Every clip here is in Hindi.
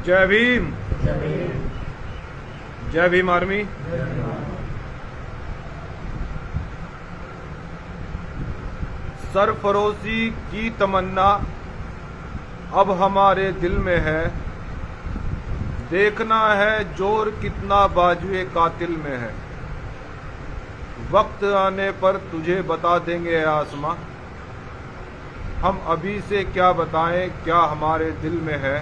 जय भीम। जय भीम आर्मी। सरफरोशी की तमन्ना अब हमारे दिल में है, देखना है जोर कितना बाजुए कातिल में है। वक्त आने पर तुझे बता देंगे आसमां, हम अभी से क्या बताएं क्या हमारे दिल में है।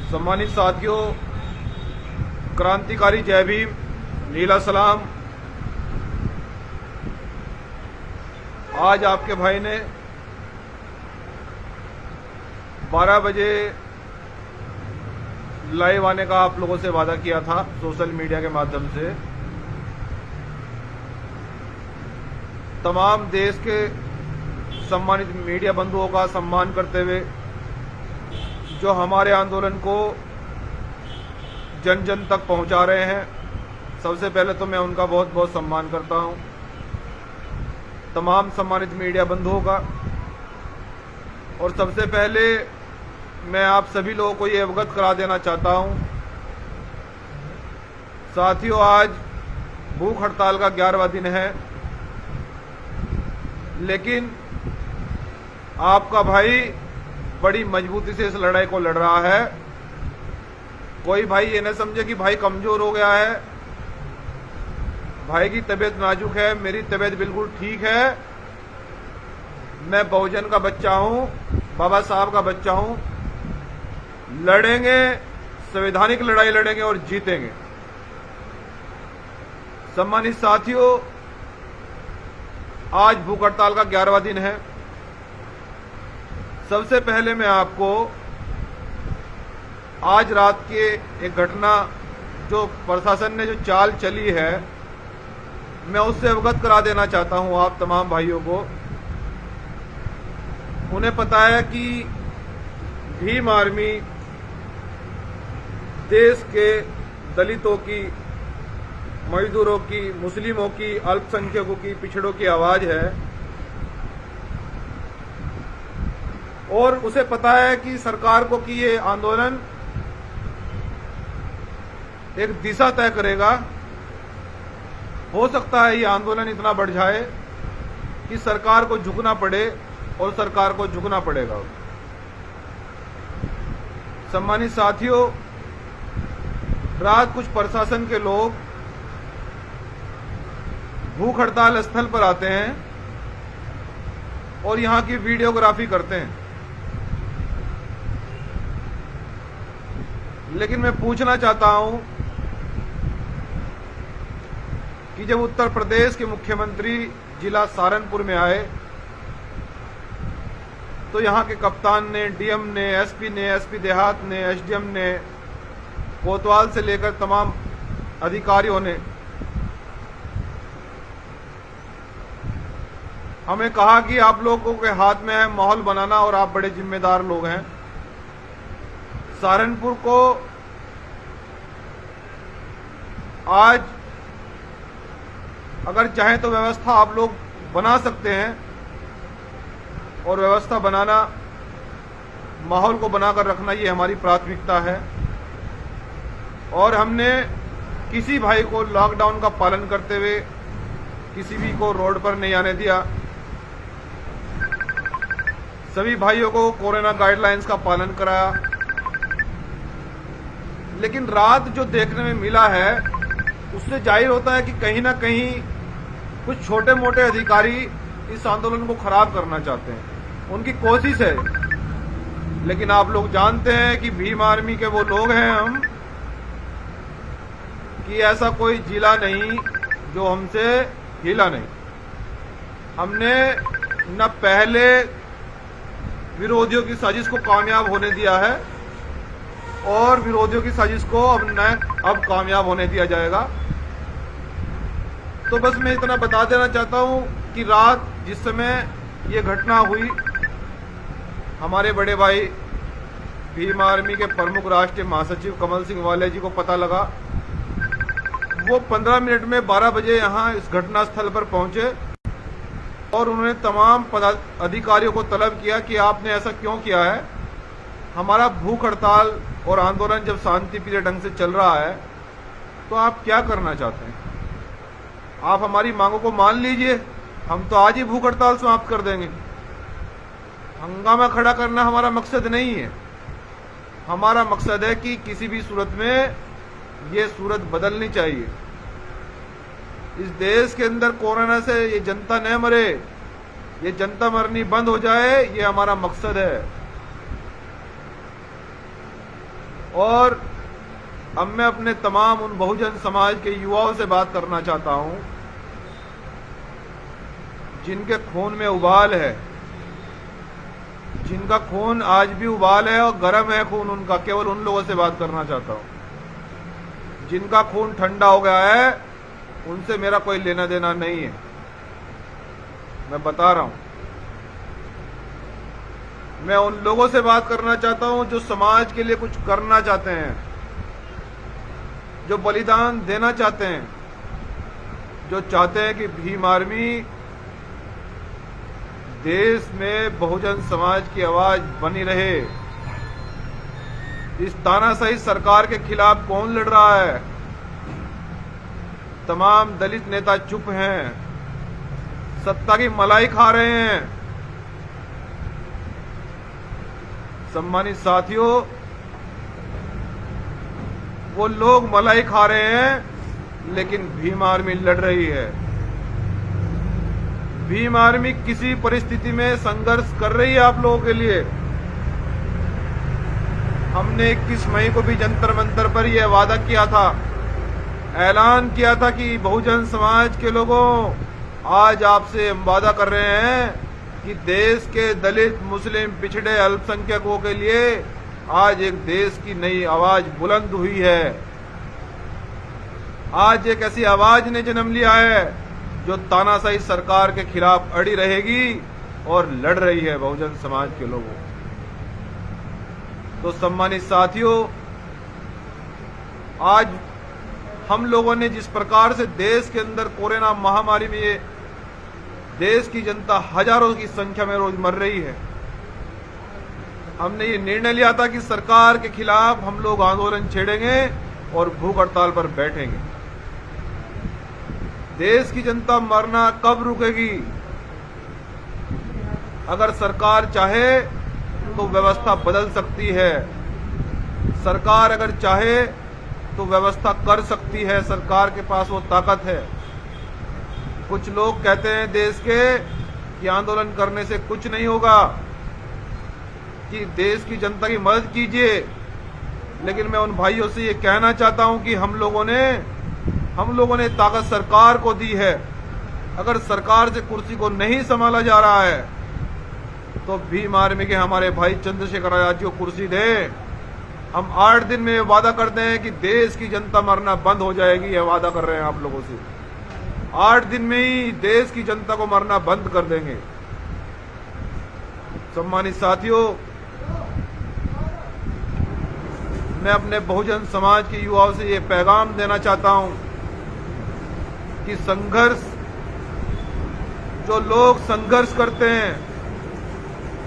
सम्मानित साथियों, क्रांतिकारी जय भीम, नीला सलाम। आज आपके भाई ने 12 बजे लाइव आने का आप लोगों से वादा किया था सोशल मीडिया के माध्यम से। तमाम देश के सम्मानित मीडिया बंधुओं का सम्मान करते हुए जो हमारे आंदोलन को जन जन तक पहुंचा रहे हैं, सबसे पहले तो मैं उनका बहुत बहुत सम्मान करता हूं। तमाम सम्मानित मीडिया बंधुओं का। और सबसे पहले मैं आप सभी लोगों को ये अवगत करा देना चाहता हूं, साथियों, आज भूख हड़ताल का 11वां दिन है, लेकिन आपका भाई बड़ी मजबूती से इस लड़ाई को लड़ रहा है। कोई भाई ये न समझे कि भाई कमजोर हो गया है। भाई की तबीयत नाजुक है, मेरी तबीयत बिल्कुल ठीक है। मैं बहुजन का बच्चा हूं, बाबा साहब का बच्चा हूं। लड़ेंगे, संवैधानिक लड़ाई लड़ेंगे और जीतेंगे। सम्मानित साथियों, आज भूख हड़ताल का 11वां दिन है। सबसे पहले मैं आपको आज रात के एक घटना जो प्रशासन ने जो चाल चली है, मैं उससे अवगत करा देना चाहता हूं आप तमाम भाइयों को। उन्हें पता है कि भीम आर्मी देश के दलितों की, मजदूरों की, मुस्लिमों की, अल्पसंख्यकों की, पिछड़ों की आवाज है। और उसे पता है कि सरकार को कि ये आंदोलन एक दिशा तय करेगा। हो सकता है ये आंदोलन इतना बढ़ जाए कि सरकार को झुकना पड़े, और सरकार को झुकना पड़ेगा। सम्मानित साथियों, रात कुछ प्रशासन के लोग भूख हड़ताल स्थल पर आते हैं और यहां की वीडियोग्राफी करते हैं। लेकिन मैं पूछना चाहता हूं कि जब उत्तर प्रदेश के मुख्यमंत्री जिला सहारनपुर में आए तो यहां के कप्तान ने, डीएम ने, एसपी देहात ने, एसडीएम ने, कोतवाल से लेकर तमाम अधिकारियों ने हमें कहा कि आप लोगों के हाथ में है माहौल बनाना और आप बड़े जिम्मेदार लोग हैं। सहारनपुर को आज अगर चाहें तो व्यवस्था आप लोग बना सकते हैं, और व्यवस्था बनाना, माहौल को बनाकर रखना, ये हमारी प्राथमिकता है। और हमने किसी भाई को लॉकडाउन का पालन करते हुए किसी भी को रोड पर नहीं आने दिया। सभी भाइयों को कोरोना गाइडलाइंस का पालन कराया। लेकिन रात जो देखने में मिला है, उससे जाहिर होता है कि कहीं ना कहीं कुछ छोटे मोटे अधिकारी इस आंदोलन को खराब करना चाहते हैं। उनकी कोशिश है। लेकिन आप लोग जानते हैं कि भीम आर्मी के वो लोग हैं हम, कि ऐसा कोई जिला नहीं जो हमसे हिला नहीं। हमने न पहले विरोधियों की साजिश को कामयाब होने दिया है, और विरोधियों की साजिश को अब कामयाब होने दिया जाएगा। तो बस मैं इतना बता देना चाहता हूं कि रात जिस समय ये घटना हुई, हमारे बड़े भाई भीम आर्मी के प्रमुख राष्ट्रीय महासचिव कमल सिंह वाले जी को पता लगा। वो 15 मिनट में 12 बजे यहां इस घटना स्थल पर पहुंचे और उन्होंने तमाम अधिकारियों को तलब किया कि आपने ऐसा क्यों किया है। हमारा भूख हड़ताल और आंदोलन जब शांतिप्रिय ढंग से चल रहा है तो आप क्या करना चाहते हैं? आप हमारी मांगों को मान लीजिए, हम तो आज ही भूख हड़ताल समाप्त कर देंगे। हंगामा खड़ा करना हमारा मकसद नहीं है। हमारा मकसद है कि किसी भी सूरत में ये सूरत बदलनी चाहिए। इस देश के अंदर कोरोना से ये जनता न मरे, ये जनता मरनी बंद हो जाए, ये हमारा मकसद है। और अब मैं अपने तमाम उन बहुजन समाज के युवाओं से बात करना चाहता हूं जिनके खून में उबाल है, जिनका खून आज भी उबाल है और गर्म है खून उनका। केवल उन लोगों से बात करना चाहता हूं। जिनका खून ठंडा हो गया है उनसे मेरा कोई लेना देना नहीं है। मैं बता रहा हूं, मैं उन लोगों से बात करना चाहता हूं जो समाज के लिए कुछ करना चाहते हैं, जो बलिदान देना चाहते हैं, जो चाहते हैं कि भीम आर्मी देश में बहुजन समाज की आवाज बनी रहे। इस तानाशाही सरकार के खिलाफ कौन लड़ रहा है? तमाम दलित नेता चुप हैं, सत्ता की मलाई खा रहे हैं। सम्मानित साथियों, वो लोग मलाई खा रहे हैं लेकिन भीम आर्मी लड़ रही है। भीम आर्मी किसी परिस्थिति में संघर्ष कर रही है आप लोगों के लिए। हमने 21 मई को भी जंतर मंतर पर यह वादा किया था, ऐलान किया था कि बहुजन समाज के लोगों, आज आपसे हम वादा कर रहे हैं कि देश के दलित, मुस्लिम, पिछड़े, अल्पसंख्यकों के लिए आज एक देश की नई आवाज बुलंद हुई है। आज एक ऐसी आवाज ने जन्म लिया है जो तानाशाही सरकार के खिलाफ अड़ी रहेगी और लड़ रही है बहुजन समाज के लोगों। तो सम्मानित साथियों, आज हम लोगों ने जिस प्रकार से देश के अंदर कोरोना महामारी में ये देश की जनता हजारों की संख्या में रोज मर रही है, हमने ये निर्णय लिया था कि सरकार के खिलाफ हम लोग आंदोलन छेड़ेंगे और भूख हड़ताल पर बैठेंगे। देश की जनता मरना कब रुकेगी? अगर सरकार चाहे तो व्यवस्था बदल सकती है। सरकार अगर चाहे तो व्यवस्था कर सकती है। सरकार के पास वो ताकत है। कुछ लोग कहते हैं देश के कि आंदोलन करने से कुछ नहीं होगा, कि देश की जनता की मदद कीजिए। लेकिन मैं उन भाइयों से ये कहना चाहता हूं कि हम लोगों ने ताकत सरकार को दी है। अगर सरकार से कुर्सी को नहीं संभाला जा रहा है तो भीम आर्मी के हमारे भाई चंद्रशेखर आजाद जी को कुर्सी दे। हम 8 दिन में वादा करते हैं कि देश की जनता मरना बंद हो जाएगी। यह वादा कर रहे हैं आप लोगों से। 8 दिन में ही देश की जनता को मरना बंद कर देंगे। सम्मानित साथियों, मैं अपने बहुजन समाज के युवाओं से ये पैगाम देना चाहता हूं कि संघर्ष, जो लोग संघर्ष करते हैं,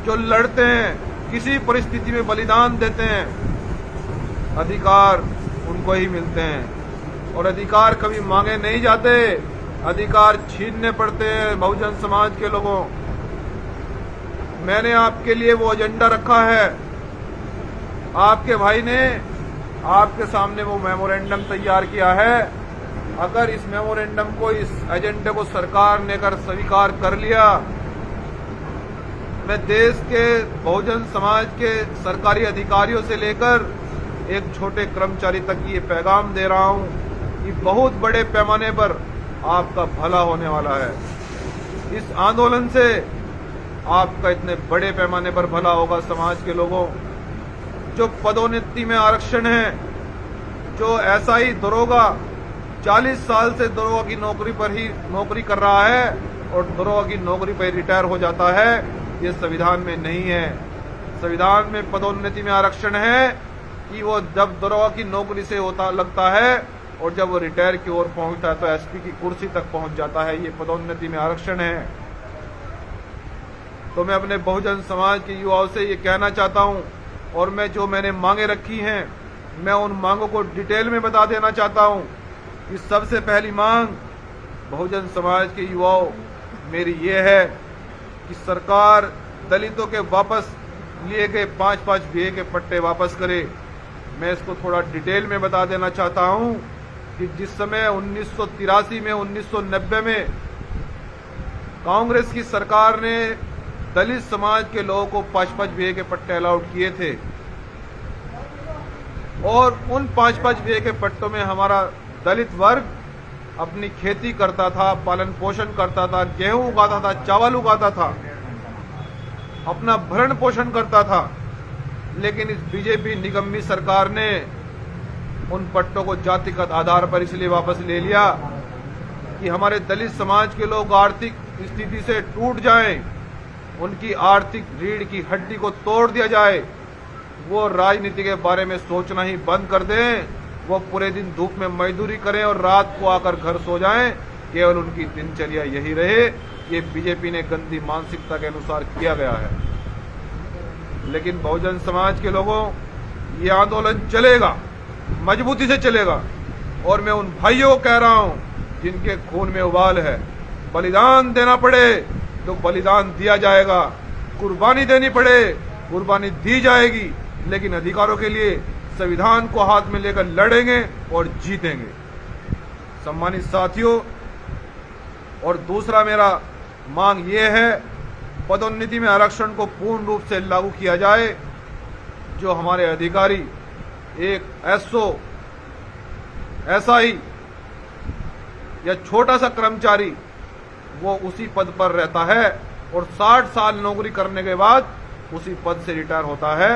जो लड़ते हैं, किसी परिस्थिति में बलिदान देते हैं, अधिकार उनको ही मिलते हैं। और अधिकार कभी मांगे नहीं जाते, अधिकार छीनने पड़ते हैं बहुजन समाज के लोगों। मैंने आपके लिए वो एजेंडा रखा है। आपके भाई ने आपके सामने वो मेमोरेंडम तैयार किया है। अगर इस मेमोरेंडम को, इस एजेंडे को सरकार ने अगर स्वीकार कर लिया, मैं देश के बहुजन समाज के सरकारी अधिकारियों से लेकर एक छोटे कर्मचारी तक ये पैगाम दे रहा हूं कि बहुत बड़े पैमाने पर आपका भला होने वाला है। इस आंदोलन से आपका इतने बड़े पैमाने पर भला होगा। समाज के लोगों, जो पदोन्नति में आरक्षण है, जो एसआई दरोगा 40 साल से दरोगा की नौकरी पर ही नौकरी कर रहा है और दरोगा की नौकरी पर रिटायर हो जाता है, ये संविधान में नहीं है। संविधान में पदोन्नति में आरक्षण है कि वो जब दरोगा की नौकरी से लगता है और जब वो रिटायर की ओर पहुंचता है तो एसपी की कुर्सी तक पहुंच जाता है। ये पदोन्नति में आरक्षण है। तो मैं अपने बहुजन समाज के युवाओं से ये कहना चाहता हूं और मैंने मांगे रखी हैं, मैं उन मांगों को डिटेल में बता देना चाहता हूं कि सबसे पहली मांग बहुजन समाज के युवाओं मेरी ये है कि सरकार दलितों के वापस लिए गए 5-5 बीघे के पट्टे वापस करे। मैं इसको थोड़ा डिटेल में बता देना चाहता हूं कि जिस समय 1983 में 1990 में कांग्रेस की सरकार ने दलित समाज के लोगों को 5-5 बीघे के पट्टे अलाउड किए थे और उन 5-5 बीघे के पट्टों में हमारा दलित वर्ग अपनी खेती करता था, पालन पोषण करता था, गेहूं उगाता था, चावल उगाता था, अपना भरण पोषण करता था। लेकिन इस बीजेपी निगम्मी सरकार ने उन पट्टों को जातिगत आधार पर इसलिए वापस ले लिया कि हमारे दलित समाज के लोग आर्थिक स्थिति से टूट जाएं, उनकी आर्थिक रीढ़ की हड्डी को तोड़ दिया जाए, वो राजनीति के बारे में सोचना ही बंद कर दें, वो पूरे दिन धूप में मजदूरी करें और रात को आकर घर सो जाएं, केवल उनकी दिनचर्या यही रहे। ये बीजेपी ने गंदी मानसिकता के अनुसार किया गया है। लेकिन बहुजन समाज के लोगों, ये आंदोलन चलेगा, मजबूती से चलेगा और मैं उन भाइयों को कह रहा हूं जिनके खून में उबाल है, बलिदान देना पड़े तो बलिदान दिया जाएगा, कुर्बानी देनी पड़े कुर्बानी दी जाएगी, लेकिन अधिकारों के लिए संविधान को हाथ में लेकर लड़ेंगे और जीतेंगे। सम्मानित साथियों, और दूसरा मेरा मांग ये है, पदोन्नति में आरक्षण को पूर्ण रूप से लागू किया जाए। जो हमारे अधिकारी एक एसओ, एसआई या छोटा सा कर्मचारी वो उसी पद पर रहता है और 60 साल नौकरी करने के बाद उसी पद से रिटायर होता है।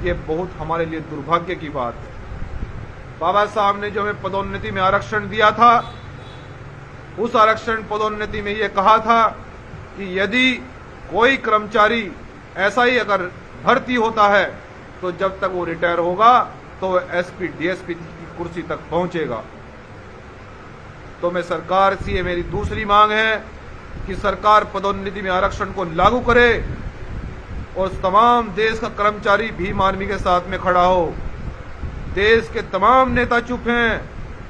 ये बहुत हमारे लिए दुर्भाग्य की बात है। बाबा साहब ने जो हमें पदोन्नति में आरक्षण दिया था, उस आरक्षण पदोन्नति में ये कहा था कि यदि कोई कर्मचारी ऐसा ही अगर भर्ती होता है तो जब तक वो रिटायर होगा तो एसपी डीएसपी की कुर्सी तक पहुंचेगा। तो मैं सरकार से, ये मेरी दूसरी मांग है कि सरकार पदोन्नति में आरक्षण को लागू करे और तमाम देश का कर्मचारी भीम आर्मी के साथ में खड़ा हो। देश के तमाम नेता चुप हैं,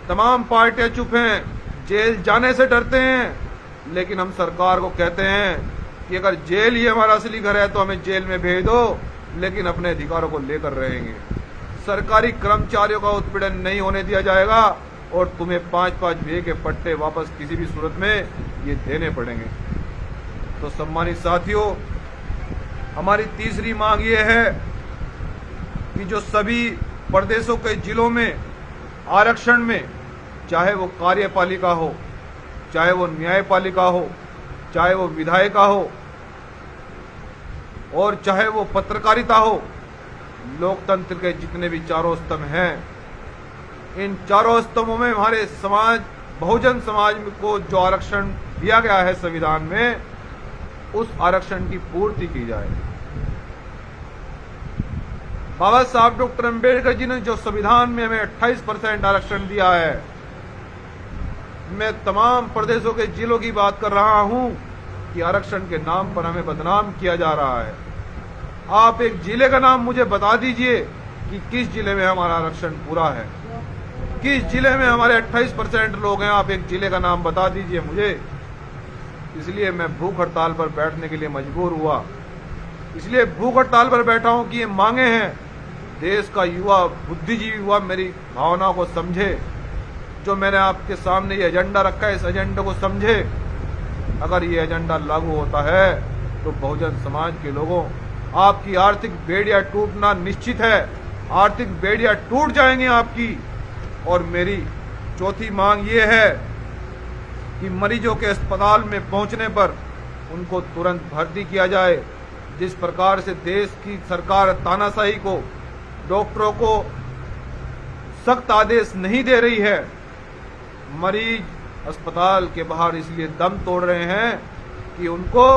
तमाम पार्टियां चुप हैं, जेल जाने से डरते हैं, लेकिन हम सरकार को कहते हैं कि अगर जेल ही हमारा असली घर है तो हमें जेल में भेज दो, लेकिन अपने अधिकारों को लेकर रहेंगे। सरकारी कर्मचारियों का उत्पीड़न नहीं होने दिया जाएगा और तुम्हें 5-5 बीघे के पट्टे वापस किसी भी सूरत में ये देने पड़ेंगे। तो सम्मानित साथियों, हमारी तीसरी मांग ये है कि जो सभी प्रदेशों के जिलों में आरक्षण में, चाहे वो कार्यपालिका हो, चाहे वो न्यायपालिका हो, चाहे वो विधायिका हो और चाहे वो पत्रकारिता हो, लोकतंत्र के जितने भी चारों स्तंभ हैं, इन चारों स्तंभों में हमारे समाज, बहुजन समाज को जो आरक्षण दिया गया है संविधान में, उस आरक्षण की पूर्ति की जाए। बाबा साहब डॉक्टर अंबेडकर जी ने जो संविधान में हमें 28% आरक्षण दिया है, मैं तमाम प्रदेशों के जिलों की बात कर रहा हूं कि आरक्षण के नाम पर हमें बदनाम किया जा रहा है। आप एक जिले का नाम मुझे बता दीजिए कि किस जिले में हमारा आरक्षण पूरा है, किस जिले में हमारे 28% लोग हैं। आप एक जिले का नाम बता दीजिए मुझे। इसलिए मैं भूख हड़ताल पर बैठने के लिए मजबूर हुआ, इसलिए भूख हड़ताल पर बैठा हूं कि ये मांगे हैं। देश का युवा, बुद्धिजीवी युवा मेरी भावनाओं को समझे। जो मैंने आपके सामने ये एजेंडा रखा है, इस एजेंडे को समझे। अगर ये एजेंडा लागू होता है तो बहुजन समाज के लोगों, आपकी आर्थिक बेड़ियां टूटना निश्चित है। आर्थिक बेड़ियां टूट जाएंगी आपकी। और मेरी चौथी मांग ये है कि मरीजों के अस्पताल में पहुंचने पर उनको तुरंत भर्ती किया जाए। जिस प्रकार से देश की सरकार तानाशाही को, डॉक्टरों को सख्त आदेश नहीं दे रही है, मरीज अस्पताल के बाहर इसलिए दम तोड़ रहे हैं कि उनको,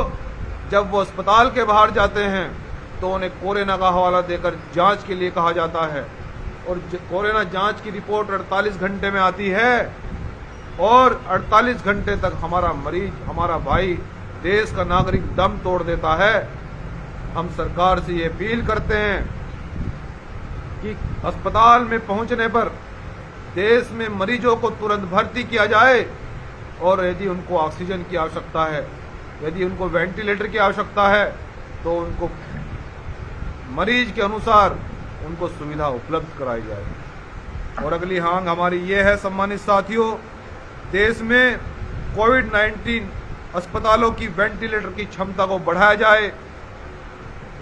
जब वो अस्पताल के बाहर जाते हैं तो उन्हें कोरोना का हवाला देकर जांच के लिए कहा जाता है और कोरोना जांच की रिपोर्ट 48 घंटे में आती है और 48 घंटे तक हमारा मरीज, हमारा भाई, देश का नागरिक दम तोड़ देता है। हम सरकार से ये अपील करते हैं कि अस्पताल में पहुंचने पर देश में मरीजों को तुरंत भर्ती किया जाए और यदि उनको ऑक्सीजन की आवश्यकता है, यदि उनको वेंटिलेटर की आवश्यकता है, तो उनको मरीज के अनुसार उनको सुविधा उपलब्ध कराई जाए। और अगली मांग हमारी ये है सम्मानित साथियों, देश में कोविड-19 अस्पतालों की वेंटिलेटर की क्षमता को बढ़ाया जाए।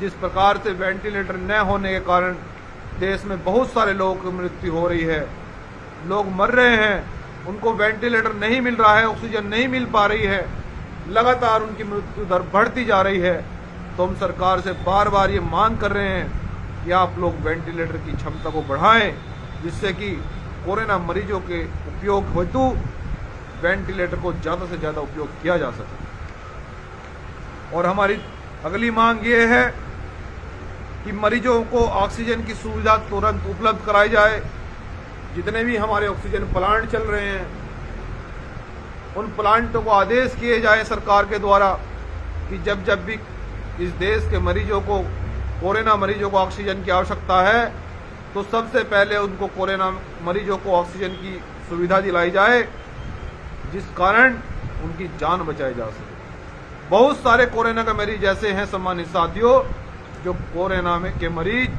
जिस प्रकार से वेंटिलेटर न होने के कारण देश में बहुत सारे लोगों की मृत्यु हो रही है, लोग मर रहे हैं, उनको वेंटिलेटर नहीं मिल रहा है, ऑक्सीजन नहीं मिल पा रही है, लगातार उनकी मृत्यु दर बढ़ती जा रही है। तो हम सरकार से बार बार ये मांग कर रहे हैं कि आप लोग वेंटिलेटर की क्षमता को बढ़ाएं, जिससे कि कोरोना मरीजों के उपयोग हेतु वेंटिलेटर को ज्यादा से ज्यादा उपयोग किया जा सके। और हमारी अगली मांग ये है कि मरीजों को ऑक्सीजन की सुविधा तुरंत उपलब्ध कराई जाए। जितने भी हमारे ऑक्सीजन प्लांट चल रहे हैं, उन प्लांटों को आदेश किए जाए सरकार के द्वारा कि जब जब भी इस देश के मरीजों को, कोरोना मरीजों को ऑक्सीजन की आवश्यकता है, तो सबसे पहले उनको कोरोना मरीजों को ऑक्सीजन की सुविधा दिलाई जाए, जिस कारण उनकी जान बचाई जा सके। बहुत सारे कोरोना के मरीज ऐसे हैं सम्मानित साथियों, जो कोरोना में के मरीज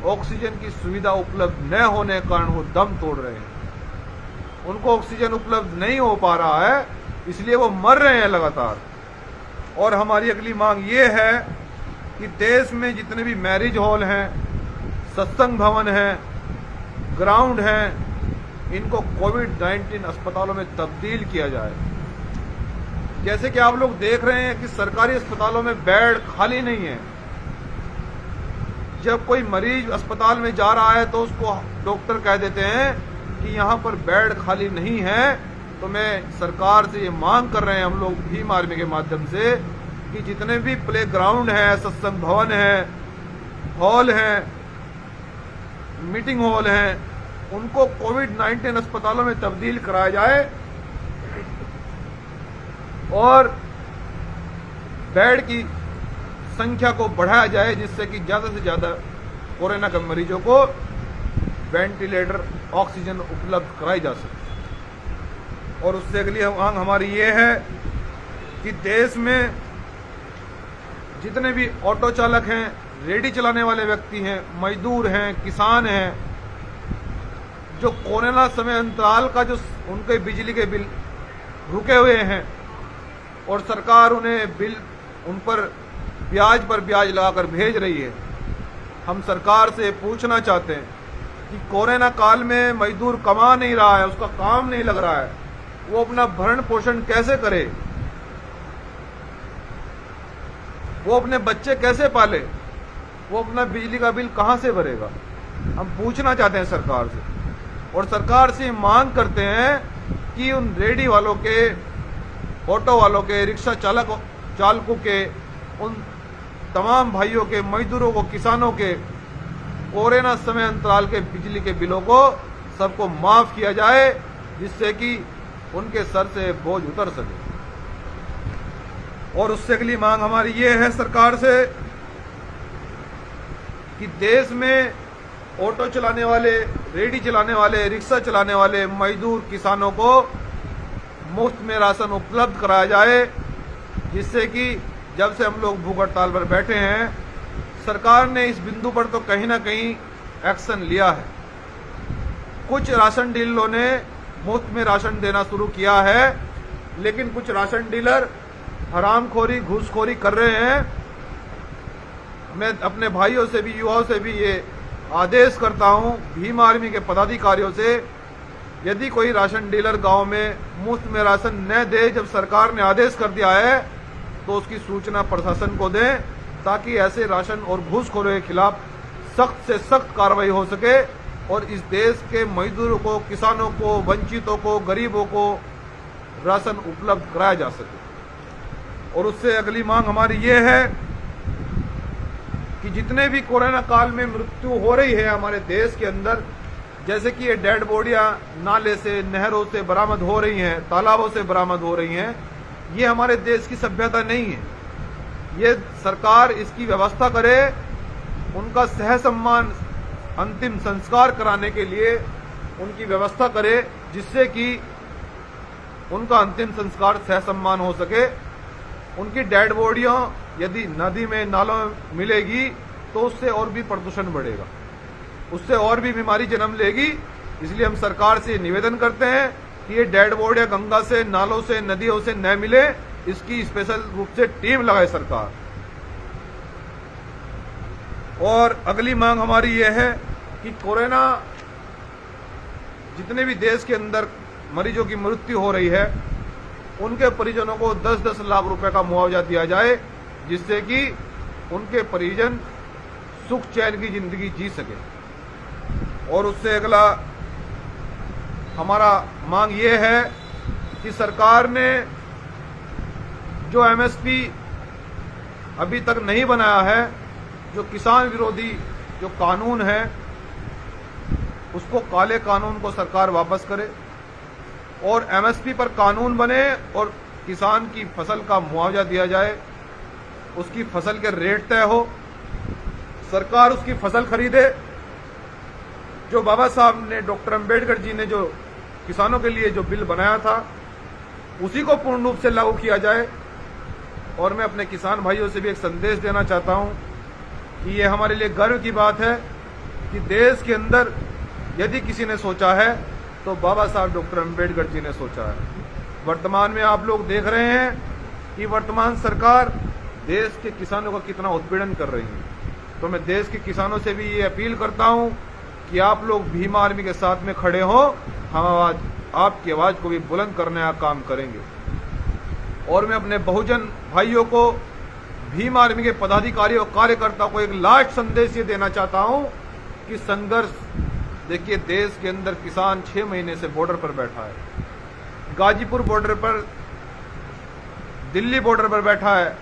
ऑक्सीजन की सुविधा उपलब्ध न होने के कारण वो दम तोड़ रहे हैं, उनको ऑक्सीजन उपलब्ध नहीं हो पा रहा है, इसलिए वो मर रहे हैं लगातार। और हमारी अगली मांग ये है कि देश में जितने भी मैरिज हॉल हैं, सत्संग भवन हैं, ग्राउंड हैं, इनको कोविड-19 अस्पतालों में तब्दील किया जाए। जैसे कि आप लोग देख रहे हैं कि सरकारी अस्पतालों में बेड खाली नहीं है। जब कोई मरीज अस्पताल में जा रहा है तो उसको डॉक्टर कह देते हैं कि यहाँ पर बेड खाली नहीं है। तो मैं सरकार से ये मांग कर रहे हैं हम लोग भीम आर्मी के माध्यम से कि जितने भी प्ले ग्राउंड है, सत्संग भवन है, हॉल है, मीटिंग हॉल है, उनको कोविड-19 अस्पतालों में तब्दील कराया जाए और बेड की संख्या को बढ़ाया जाए, जिससे कि ज्यादा से ज्यादा कोरोना के मरीजों को वेंटिलेटर, ऑक्सीजन उपलब्ध कराई जा सके। और उससे अगली मांग हमारी ये है कि देश में जितने भी ऑटो चालक हैं, रेडी चलाने वाले व्यक्ति हैं, मजदूर हैं, किसान हैं, जो कोरोना समय अंतराल का जो उनके बिजली के बिल रुके हुए हैं और सरकार उन्हें बिल उन पर ब्याज लगाकर भेज रही है, हम सरकार से पूछना चाहते हैं कि कोरोना काल में मजदूर कमा नहीं रहा है, उसका काम नहीं लग रहा है, वो अपना भरण पोषण कैसे करे, वो अपने बच्चे कैसे पाले, वो अपना बिजली का बिल कहां से भरेगा। हम पूछना चाहते हैं सरकार से, और सरकार से मांग करते हैं कि उन रेडी वालों के, ऑटो वालों के, रिक्शा चालकों के, उन तमाम भाइयों के, मजदूरों को, किसानों के कोरोना समय अंतराल के बिजली के बिलों को सबको माफ किया जाए, जिससे कि उनके सर से बोझ उतर सके। और उससे अगली मांग हमारी ये है सरकार से कि देश में ऑटो चलाने वाले, रेडी चलाने वाले, रिक्शा चलाने वाले मजदूर किसानों को मुफ्त में राशन उपलब्ध कराया जाए, जिससे कि जब से हम लोग भूख हड़ताल पर बैठे हैं, सरकार ने इस बिंदु पर तो कहीं ना कहीं एक्शन लिया है। कुछ राशन डीलरों ने मुफ्त में राशन देना शुरू किया है, लेकिन कुछ राशन डीलर हरामखोरी, घूसखोरी कर रहे हैं। मैं अपने भाइयों से भी, युवाओं से भी ये आदेश करता हूं, भीम आर्मी के पदाधिकारियों से, यदि कोई राशन डीलर गांव में मुफ्त में राशन न दे, जब सरकार ने आदेश कर दिया है, तो उसकी सूचना प्रशासन को दें, ताकि ऐसे राशन और घूसखोरों के खिलाफ सख्त से सख्त कार्रवाई हो सके और इस देश के मजदूरों को, किसानों को, वंचितों को, गरीबों को राशन उपलब्ध कराया जा सके। और उससे अगली मांग हमारी ये है कि जितने भी कोरोना काल में मृत्यु हो रही है हमारे देश के अंदर, जैसे कि ये डेड बॉडियां नाले से, नहरों से बरामद हो रही हैं, तालाबों से बरामद हो रही हैं, ये हमारे देश की सभ्यता नहीं है। ये सरकार इसकी व्यवस्था करे, उनका सह सम्मान अंतिम संस्कार कराने के लिए उनकी व्यवस्था करे, जिससे कि उनका अंतिम संस्कार सहसम्मान हो सके। उनकी डेड बॉडियां यदि नदी में नालों में मिलेगी तो उससे और भी प्रदूषण बढ़ेगा, उससे और भी बीमारी जन्म लेगी। इसलिए हम सरकार से निवेदन करते हैं कि ये डेड बॉडियां गंगा से, नालों से, नदियों से न मिले, इसकी स्पेशल रूप से टीम लगाए सरकार। और अगली मांग हमारी ये है कि कोरोना जितने भी देश के अंदर मरीजों की मृत्यु हो रही है, उनके परिजनों को 10-10 लाख रुपए का मुआवजा दिया जाए, जिससे कि उनके परिजन सुख चैन की जिंदगी जी सके। और उससे अगला हमारा मांग ये है कि सरकार ने जो एमएसपी अभी तक नहीं बनाया है, जो किसान विरोधी जो कानून है, उसको काले कानून को सरकार वापस करे और एमएसपी पर कानून बने और किसान की फसल का मुआवजा दिया जाए, उसकी फसल के रेट तय हो, सरकार उसकी फसल खरीदे। जो बाबा साहब ने, डॉक्टर अंबेडकर जी ने जो किसानों के लिए जो बिल बनाया था, उसी को पूर्ण रूप से लागू किया जाए। और मैं अपने किसान भाइयों से भी एक संदेश देना चाहता हूं कि ये हमारे लिए गर्व की बात है कि देश के अंदर यदि किसी ने सोचा है तो बाबा साहब डॉक्टर अंबेडकर जी ने सोचा है। वर्तमान में आप लोग देख रहे हैं कि वर्तमान सरकार देश के किसानों का कितना उत्पीड़न कर रही है। तो मैं देश के किसानों से भी ये अपील करता हूं कि आप लोग भीम आर्मी के साथ में खड़े हो, हम आपकी आवाज को भी बुलंद करने का काम करेंगे। और मैं अपने बहुजन भाइयों को, भीम आर्मी के पदाधिकारियों और कार्यकर्ताओं को एक लास्ट संदेश ये देना चाहता हूं कि संघर्ष, देखिए देश के अंदर किसान 6 महीने से बॉर्डर पर बैठा है, गाजीपुर बॉर्डर पर, दिल्ली बॉर्डर पर बैठा है,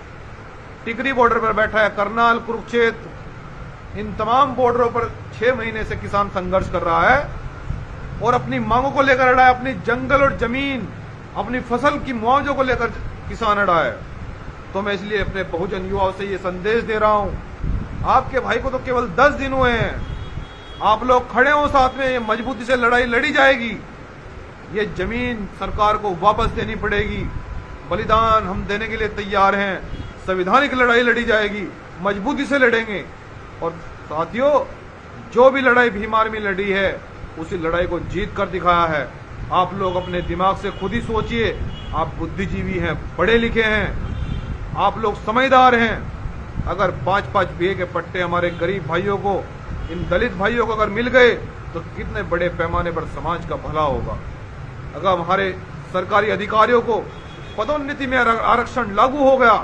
टिकरी बॉर्डर पर बैठा है, करनाल, कुरुक्षेत्र, इन तमाम बॉर्डरों पर 6 महीने से किसान संघर्ष कर रहा है और अपनी मांगों को लेकर अड़ा है, अपनी जंगल और जमीन, अपनी फसल की मुआवजों को लेकर किसान अड़ा है। तो मैं इसलिए अपने बहुजन युवाओं से ये संदेश दे रहा हूं, आपके भाई को तो केवल 10 दिन हुए हैं, आप लोग खड़े हो साथ में, ये मजबूती से लड़ाई लड़ी जाएगी। ये जमीन सरकार को वापस देनी पड़ेगी, बलिदान हम देने के लिए तैयार हैं, संवैधानिक लड़ाई लड़ी जाएगी, मजबूती से लड़ेंगे। और साथियों, जो भी लड़ाई भीम आर्मी लड़ी है, उसी लड़ाई को जीत कर दिखाया है। आप लोग अपने दिमाग से खुद ही सोचिए, आप बुद्धिजीवी हैं, पढ़े लिखे हैं, आप लोग समझदार हैं। अगर 5-5 बीघे के पट्टे हमारे गरीब भाइयों को, इन दलित भाइयों को अगर मिल गए तो कितने बड़े पैमाने पर समाज का भला होगा। अगर हमारे सरकारी अधिकारियों को पदोन्नति में आरक्षण लागू हो गया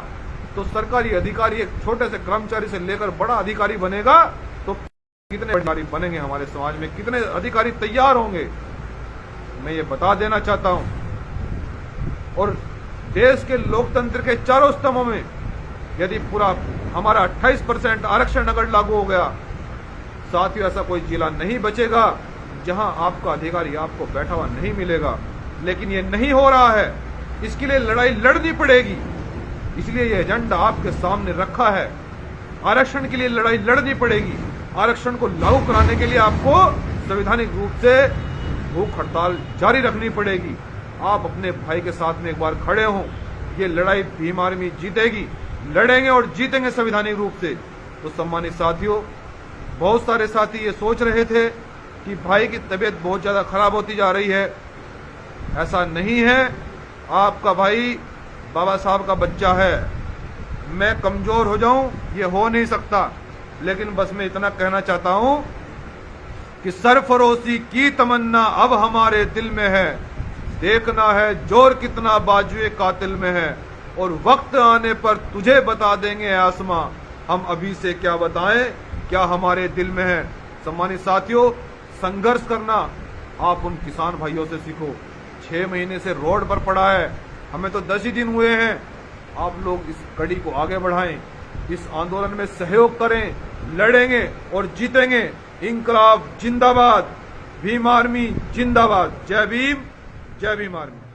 तो सरकारी अधिकारी एक छोटे से कर्मचारी से लेकर बड़ा अधिकारी बनेगा तो कितने अधिकारी बनेंगे हमारे समाज में, कितने अधिकारी तैयार होंगे, मैं ये बता देना चाहता हूं। और देश के लोकतंत्र के चारों स्तंभों में यदि पूरा हमारा 28% आरक्षण अगर लागू हो गया, साथियों ऐसा कोई जिला नहीं बचेगा जहां आपका अधिकारी आपको बैठा हुआ नहीं मिलेगा। लेकिन ये नहीं हो रहा है, इसके लिए लड़ाई लड़नी पड़ेगी। इसलिए ये एजेंडा आपके सामने रखा है, आरक्षण के लिए लड़ाई लड़नी पड़ेगी। आरक्षण को लागू कराने के लिए आपको संवैधानिक रूप से भूख हड़ताल जारी रखनी पड़ेगी। आप अपने भाई के साथ में एक बार खड़े हों, ये लड़ाई भीम आर्मी जीतेगी, लड़ेंगे और जीतेंगे संवैधानिक रूप से। तो सम्मानित साथियों, बहुत सारे साथी ये सोच रहे थे कि भाई की तबीयत बहुत ज्यादा खराब होती जा रही है, ऐसा नहीं है। आपका भाई बाबा साहब का बच्चा है, मैं कमजोर हो जाऊं ये हो नहीं सकता, लेकिन बस मैं इतना कहना चाहता हूं कि सरफरोशी की तमन्ना अब हमारे दिल में है, देखना है जोर कितना बाजुए कातिल में है, और वक्त आने पर तुझे बता देंगे आसमां, हम अभी से क्या बताएं क्या हमारे दिल में है। सम्मानित साथियों, संघर्ष करना आप उन किसान भाइयों से सीखो। 6 महीने से रोड पर पड़ा है, हमें तो 10 ही दिन हुए हैं। आप लोग इस कड़ी को आगे बढ़ाएं, इस आंदोलन में सहयोग करें, लड़ेंगे और जीतेंगे। इंकलाब जिंदाबाद, भीम आर्मी जिंदाबाद। जय भीम, जय भीम आर्मी।